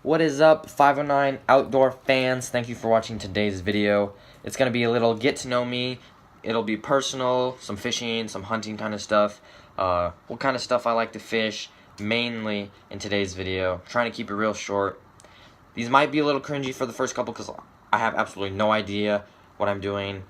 What is up, 509 outdoor fans? Thank you for watching today's video. It's going to be a little get to know me. It'll be personal, some fishing, some hunting kind of stuff. What kind of stuff I like to fish, mainly in today's video. Trying to keep it real short. These might be a little cringy for the first couple because I have absolutely no idea what I'm doing.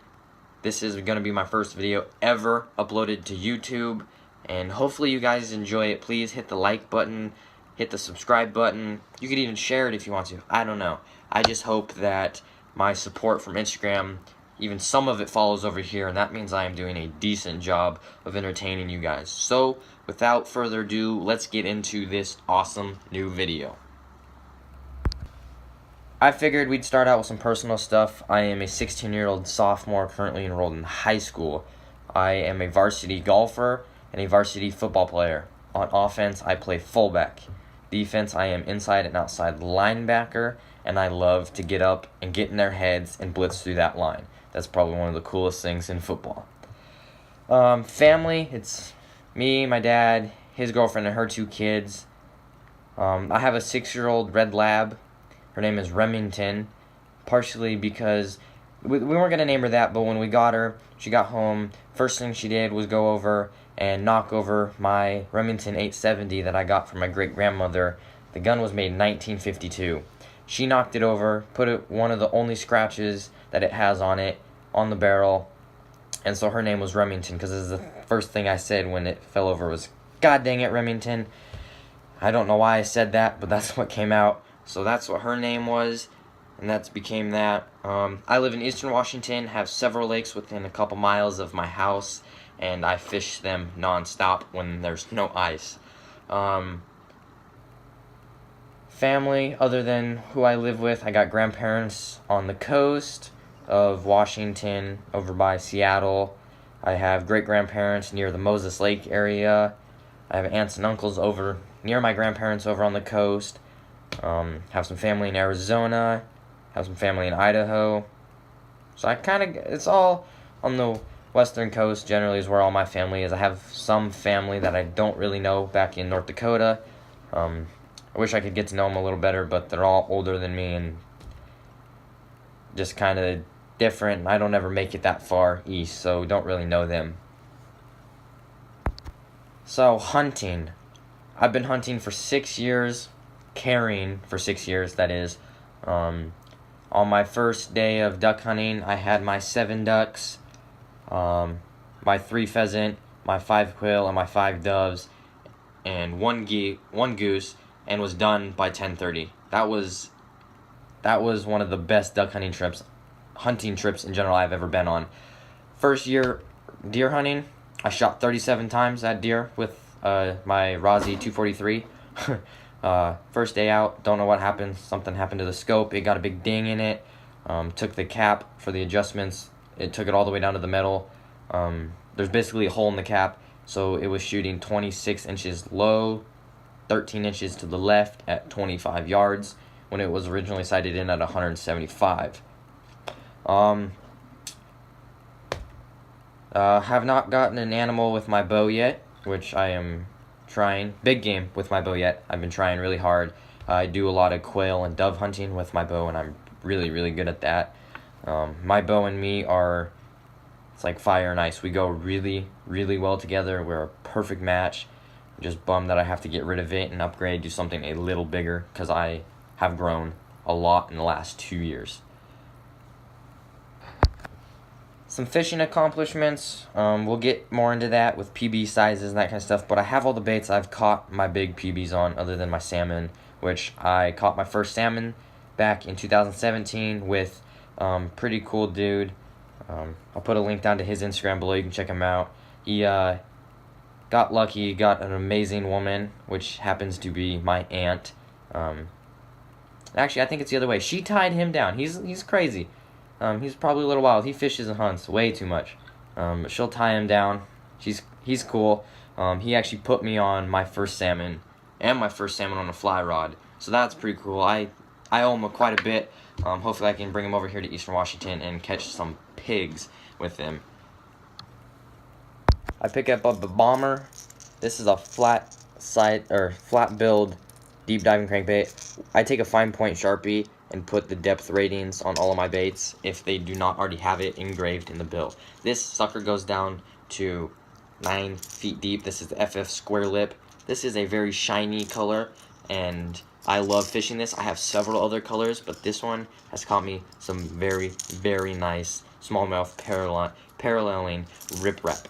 This is going to be my first video ever uploaded to YouTube. And hopefully you guys enjoy it. Please hit the like button. Hit the subscribe button. You could even share it if you want to. I don't know. I just hope that my support from Instagram, even some of it follows over here, and that means I am doing a decent job of entertaining you guys. So, without further ado, let's get into this awesome new video. I figured we'd start out with some personal stuff. I am a 16-year-old sophomore currently enrolled in high school. I am a varsity golfer and a varsity football player. On offense, I play fullback. Defense, I am inside and outside linebacker, and I love to get up and get in their heads and blitz through that line. That's probably one of the coolest things in football. Family, it's me, my dad, his girlfriend, and her 2 kids. I have a 6-year-old red lab. Her name is Remington, partially because we weren't going to name her that, but when we got her, she got home, first thing she did was go over and knock over my Remington 870 that I got from my great-grandmother. The gun was made in 1952. She knocked it over, put one of the only scratches that it has on it, on the barrel, and so her name was Remington, because this is the first thing I said when it fell over was, "God dang it, Remington." I don't know why I said that, but that's what came out. So that's what her name was, and that became that. I live in Eastern Washington, have several lakes within a couple miles of my house, and I fish them non-stop when there's no ice. Family, other than who I live with, I got grandparents on the coast of Washington, over by Seattle. I have great-grandparents near the Moses Lake area. I have aunts and uncles over near my grandparents over on the coast. Have some family in Arizona. Have some family in Idaho. So it's all on the western coast generally is where all my family is. I have some family that I don't really know back in North Dakota. I wish I could get to know them a little better, but they're all older than me and just kind of different. I don't ever make it that far east, so don't really know them. So, hunting. I've been hunting for 6 years, carrying for 6 years, that is. On my first day of duck hunting, I had my 7 ducks, my 3 pheasant, my 5 quail, and my 5 doves, and one goose, and was done by 10:30. That was one of the best duck hunting trips in general I've ever been on. First year deer hunting, I shot 37 times at deer with my Rossi 243. First day out, don't know what happened. Something happened to the scope. It got a big ding in it. Took the cap for the adjustments. It took it all the way down to the metal. There's basically a hole in the cap, so it was shooting 26 inches low, 13 inches to the left at 25 yards when it was originally sighted in at 175. Have not gotten an animal with my bow yet, which I am trying. Big game with my bow yet. I've been trying really hard. I do a lot of quail and dove hunting with my bow, and I'm really, really good at that. My bow and me it's like fire and ice. We go really, really well together. We're a perfect match. I'm just bummed that I have to get rid of it and upgrade to something a little bigger because I have grown a lot in the last 2 years. Some fishing accomplishments. We'll get more into that with PB sizes and that kind of stuff, but I have all the baits I've caught my big PBs on other than my salmon, which I caught my first salmon back in 2017 with pretty cool dude. I'll put a link down to his Instagram below. You can check him out. He got lucky, got an amazing woman, which happens to be my aunt. Actually, I think it's the other way. She tied him down. He's crazy. He's probably a little wild. He fishes and hunts way too much. But she'll tie him down. He's cool. He actually put me on my first salmon and my first salmon on a fly rod. So that's pretty cool. I owe him quite a bit. Hopefully I can bring him over here to Eastern Washington and catch some pigs with him. I pick up a bomber. This is a flat build deep diving crankbait. I take a fine point Sharpie and put the depth ratings on all of my baits if they do not already have it engraved in the bill. This sucker goes down to 9 feet deep. This is the FF square lip. This is a very shiny color, and I love fishing this. I have several other colors, but this one has caught me some very, very nice smallmouth paralleling riprap.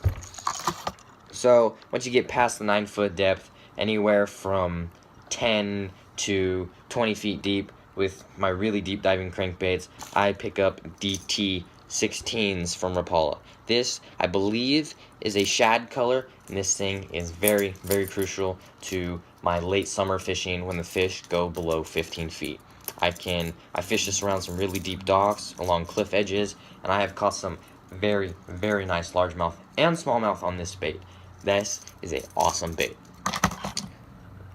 So once you get past the 9-foot depth, anywhere from 10 to 20 feet deep with my really deep diving crankbaits, I pick up DT 16s from Rapala. This, I believe, is a shad color, and this thing is very, very crucial to my late summer fishing when the fish go below 15 feet. I fish this around some really deep docks, along cliff edges, and I have caught some very, very nice largemouth and smallmouth on this bait. This is an awesome bait.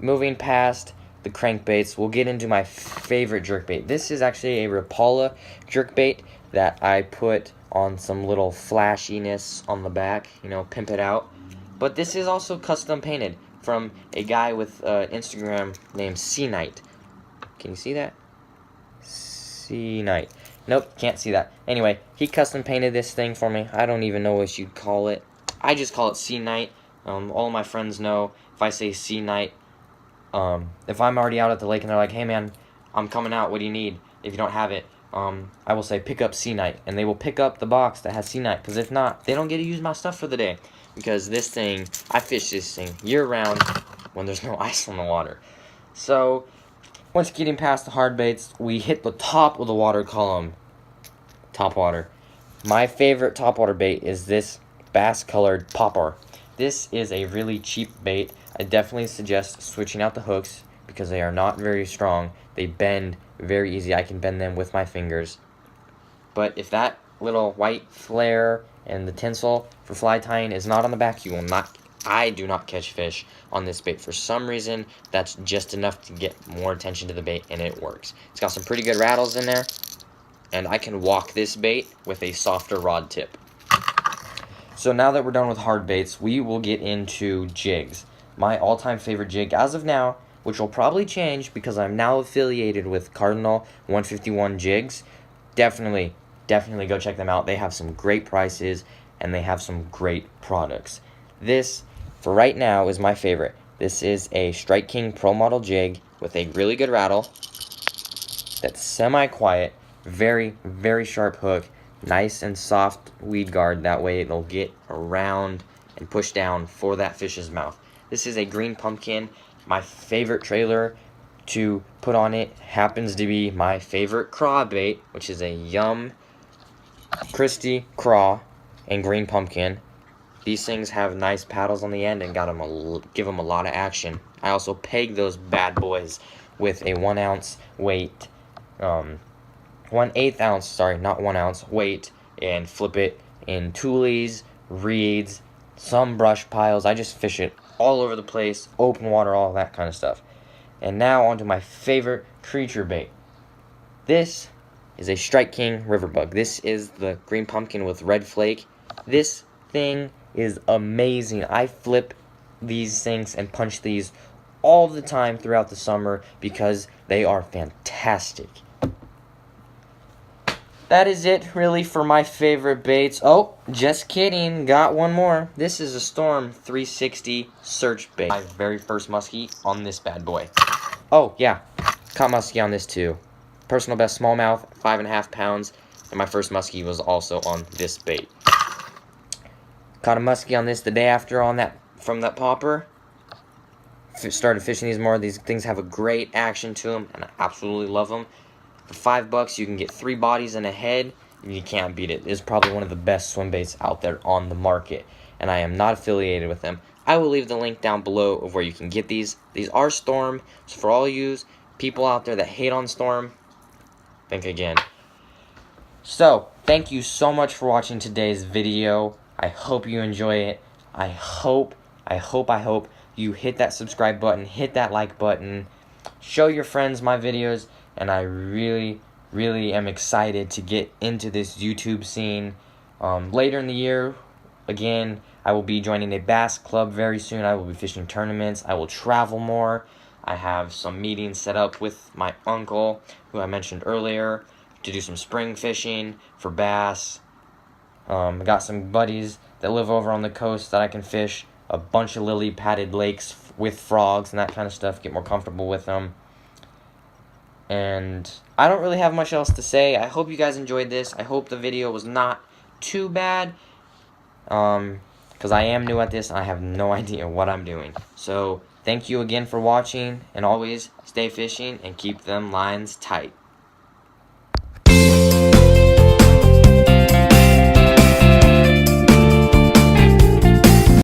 Moving past the crankbaits, we'll get into my favorite jerkbait. This is actually a Rapala jerkbait that I put on some little flashiness on the back, pimp it out. But this is also custom painted from a guy with Instagram named Sea Knight. Can you see that? Sea Knight. Nope, can't see that. Anyway, he custom painted this thing for me. I don't even know what you'd call it. I just call it Sea Knight. All my friends know if I say Sea Knight, if I'm already out at the lake and they're like, hey man, I'm coming out, what do you need? If you don't have it, I will say pick up Sea Knight, and they will pick up the box that has Sea Knight, because if not, they don't get to use my stuff for the day, because this thing, I fish this thing year round when there's no ice on the water. So once getting past the hard baits, we hit the top of the water column. Top water. My favorite topwater bait is this bass colored popper. This is a really cheap bait. I definitely suggest switching out the hooks because they are not very strong. They bend very easy. I can bend them with my fingers. But if that little white flare and the tinsel for fly tying is not on the back, you will not. I do not catch fish on this bait. For some reason, that's just enough to get more attention to the bait, and it works. It's got some pretty good rattles in there, and I can walk this bait with a softer rod tip. So now that we're done with hard baits, we will get into jigs. My all-time favorite jig as of now, which will probably change because I'm now affiliated with Cardinal 151 Jigs. Definitely go check them out. They have some great prices, and they have some great products. This, for right now, is my favorite. This is a Strike King Pro Model jig with a really good rattle that's semi-quiet, very, very sharp hook, nice and soft weed guard. That way it'll get around and push down for that fish's mouth. This is a green pumpkin. My favorite trailer to put on it happens to be my favorite craw bait, which is a Yum Christie craw and green pumpkin. These things have nice paddles on the end and give them a lot of action. I also peg those bad boys with a 1 ounce weight, 1/8 ounce, sorry, not 1 ounce weight, and flip it in tulies, reeds, some brush piles. I just fish it all over the place, open water, all that kind of stuff. And now onto my favorite creature bait. This is a Strike King Riverbug. This is the green pumpkin with red flake. This thing is amazing. I flip these things and punch these all the time throughout the summer because they are fantastic. That is it, really, for my favorite baits. Oh, just kidding. Got one more. this is a Storm 360 Search bait. My very first muskie on this bad boy. Oh, yeah. Caught muskie on this, too. Personal best smallmouth, 5.5 pounds. And my first muskie was also on this bait. Caught a muskie on this the day after from that popper. Started fishing these more. These things have a great action to them, and I absolutely love them. For $5, you can get 3 bodies and a head, and you can't beat it. It's probably one of the best swim baits out there on the market, and I am not affiliated with them. I will leave the link down below of where you can get these. These are Storm, so for all you people out there that hate on Storm, think again. So, thank you so much for watching today's video. I hope you enjoy it. I hope you hit that subscribe button, hit that like button, show your friends my videos, and I really, really am excited to get into this YouTube scene. Later in the year, again, I will be joining a bass club very soon. I will be fishing tournaments. I will travel more. I have some meetings set up with my uncle, who I mentioned earlier, to do some spring fishing for bass. I got some buddies that live over on the coast that I can fish a bunch of lily padded lakes with frogs and that kind of stuff, get more comfortable with them. And I don't really have much else to say. I hope you guys enjoyed this. I hope the video was not too bad, because I am new at this and I have no idea what I'm doing. So thank you again for watching, and always stay fishing and keep them lines tight.